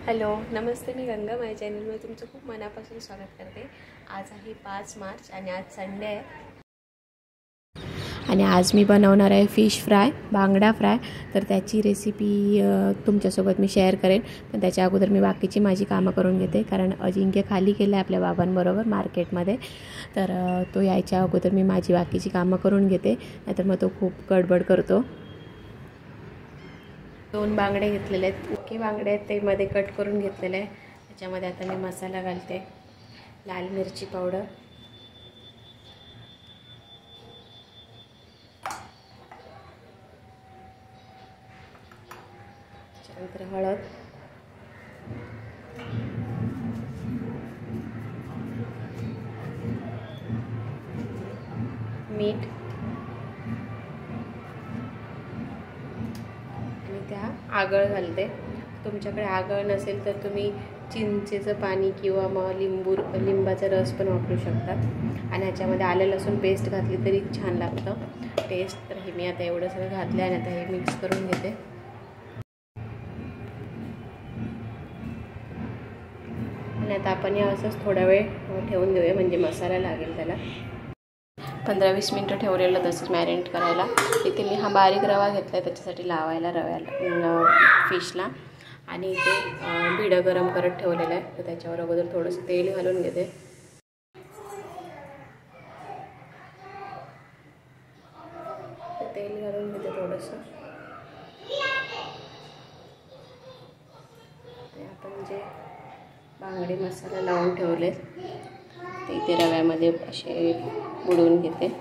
Hello नमस्ते, मी गंगा. माझ्या चॅनलमध्ये तुमचं खूप मनापासून स्वागत करते. आज आहे 5 मार्च आणि आज संडे आहे आणि आज मी बनवणार आहे फिश फ्राय, बांगडा फ्राय. तर त्याची रेसिपी तुमच्यासोबत मी शेअर करेन. पण त्याच्या अगोदर मी बाकीची माझी कामं करून घेते, कारण अजिंक्य खाली गेलं आहे आपल्या बाबांबरोबर मार्केटमध्ये. तर तो यायच्या अगोदर मी माझी बाकीची कामं करून घेते, नाहीतर मग तो खूप गडबड करतो. 2 बांगडे घेतलेले आहेत, ओके बांगडे आहेत, ते मध्ये कट करून घेतलेले आहे. त्याच्यामध्ये आता मी मसाला घालते. लाल मिरची पावडर, त्याच्यानंतर हळद, मीठ आणि त्या आगळ घालते. तुमच्याकडे आगळ नसेल तर तुम्ही चिंचेचं पाणी किंवा मग लिंबाचा रस पण वापरू शकता. आणि ह्याच्यामध्ये आलं लसूण पेस्ट घातली तरी छान लागतं टेस्ट. तर हे मी आता एवढं सगळं घातलं आणि आता हे मिक्स करून घेते. आणि आता आपण हे असंच थोडा वेळ ठेवून देऊया, म्हणजे मसाला लागेल त्याला. 15-20 मिनटं ठेवलेलं तसंच मॅरिनेट करायला. इथे मी हा बारीक रवा घेतला आहे त्याच्यासाठी लावायला रव्याला फिशला. आणि इथे भिडं गरम करत ठेवलेलं आहे, तर त्याच्यावर अगोदर थोडंसं तेल घालून घेते. तेल घालून घेते थोडंसं. आपण जे बांगडे मसाला लावून ठेवले ते इथे रव्यामध्ये असे बुडवून घेते.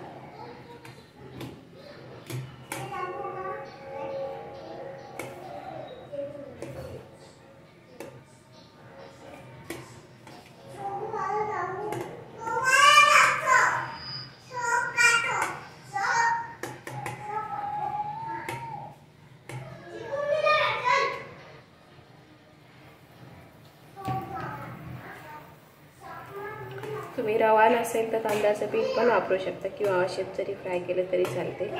तुम्ही रवा नसेल तर तांदळाचं पीठ पण वापरू शकता किंवा असेच जरी फ्राय केलं तरी चालते.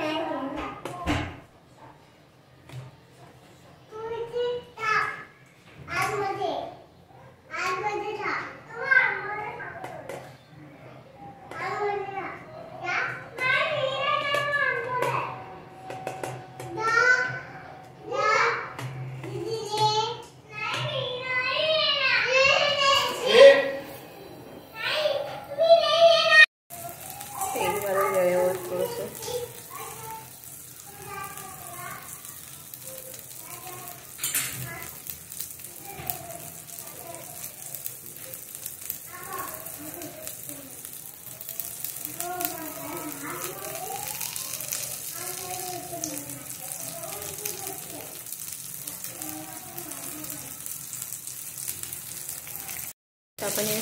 आपण हे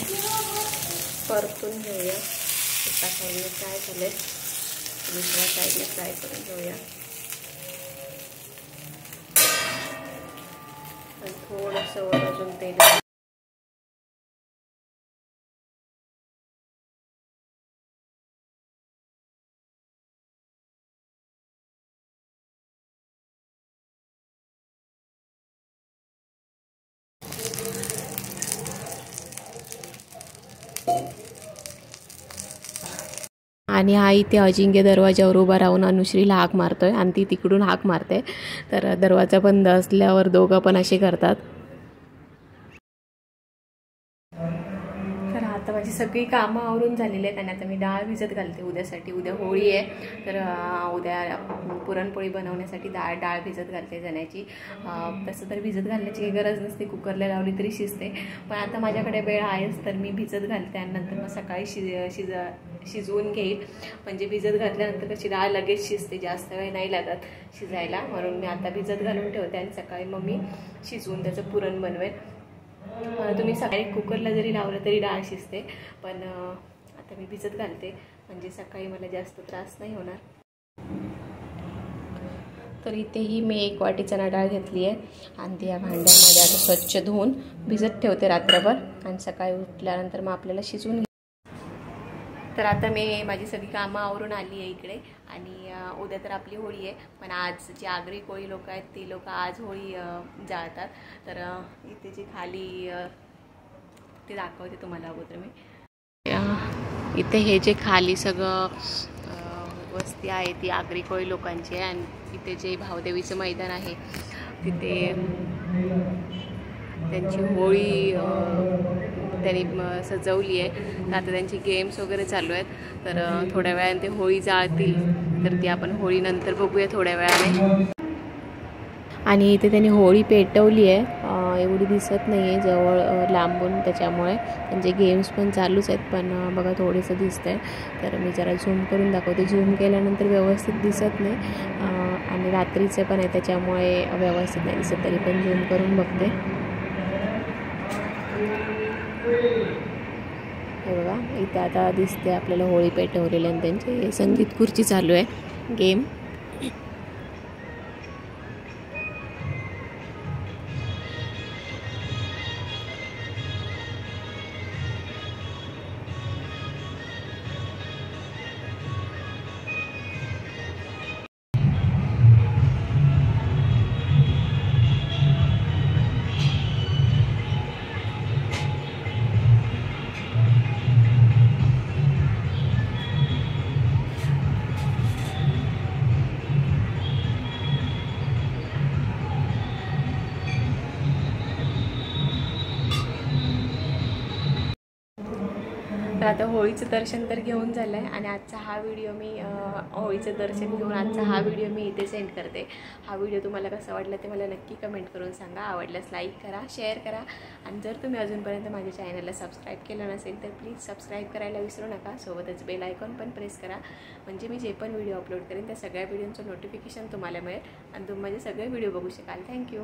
परतून घेऊया. एका साईडने फ्राय झाले, दुसऱ्या साईडने फ्राय करून घेऊया. थोडंसं वर अजून तेल. आणि हा इथे अजिंक्य दरवाजावर उभा राहून अनुश्रीला हाक मारतोय आणि ती तिकडून हाक मारते. तर दरवाजा बंद असल्यावर दोघं पण असे करतात. तर आता माझी सगळी कामं आवरून झालेली आहेत आणि आता मी डाळ भिजत घालते उद्यासाठी. उद्या होळी आहे, तर उद्या पुरणपोळी बनवण्यासाठी डाळ भिजत घालते चण्याची. तसं तर भिजत घालण्याची काही गरज नसते, कुकरला लावली तरी शिजते. पण आता माझ्याकडे वेळ आहेच, तर मी भिजत घालते आणि नंतर मग सकाळी शिजवून घेईल. म्हणजे भिजत घातल्यानंतर कशी डाळ लगेच शिजते, जास्त वेळ नाही लागत शिजायला. म्हणून मी आता भिजत घालून ठेवते आणि सकाळी मग मी शिजवून त्याचं पुरण बनवेन. तुम्ही सकाळी कुकरला जरी लावलं तरी डाळ शिजते, पण आता मी भिजत घालते म्हणजे सकाळी मला जास्त त्रास नाही होणार. तर इथेही मी 1 वाटी चणा डाळ घेतली आहे आणि ती या भांड्यामध्ये आता स्वच्छ धुवून भिजत ठेवते रात्रभर आणि सकाळी उठल्यानंतर मग आपल्याला शिजवून तर आता मी माझी सगळी कामं आवरून आली आहे इकडे आणि उद्या तर आपली होळी आहे. पण आज जी आगरी कोळी लोक आहेत ती लोक आज होळी जाळतात. तर इथे जी खाली ते दाखवते तुम्हाला अगोदर मी. इथे हे जे खाली सगळं वस्ती आहे ती आगरी कोळी लोकांची आहे आणि इथे जे भावदेवीचं मैदान आहे तिथे त्यांची होळी त्यांनी सजवली आहे. तर आता त्यांची गेम्स वगैरे चालू आहेत. तर थोड्या वेळाने ते होळी जाळतील तर ती आपण होळीनंतर बघूया थोड्या वेळाने. आणि इथे त्यांनी होळी पेटवली आहे, एवढी दिसत नाही आहे जवळ लांबून, त्याच्यामुळे त्यांचे गेम्स पण चालूच आहेत. पण बघा थोडंसं दिसतं आहे. तर मी जरा झूम करून दाखवते. झूम केल्यानंतर व्यवस्थित दिसत नाही आणि रात्रीचं पण आहे त्याच्यामुळे व्यवस्थित नाही दिसत, तरी पण झूम करून बघते. हे बघा इथे आता दिसते आपल्याला होळी पेटवलेली आणि त्यांचे संगीत खुर्ची चालू आहे गेम. तर आता होळीचं दर्शन तर घेऊन झालं आहे आणि आजचा हा व्हिडिओ मी होळीचं दर्शन घेऊन आजचा हा व्हिडिओ मी इथे सेंड करते. हा व्हिडिओ तुम्हाला कसा वाटला ते मला नक्की कमेंट करून सांगा. आवडल्यास लाईक करा, शेअर करा आणि जर तुम्ही अजूनपर्यंत माझ्या चॅनलला सबस्क्राईब केलं नसेल तर प्लीज सबस्क्राईब करायला विसरू नका. सोबतच बेल आयकॉन पण प्रेस करा, म्हणजे मी जे पण व्हिडिओ अपलोड करेन त्या सगळ्या व्हिडिओचं नोटिफिकेशन तुम्हाला मिळेल आणि तुम्ही माझे सगळे व्हिडिओ बघू शकाल. थँक्यू.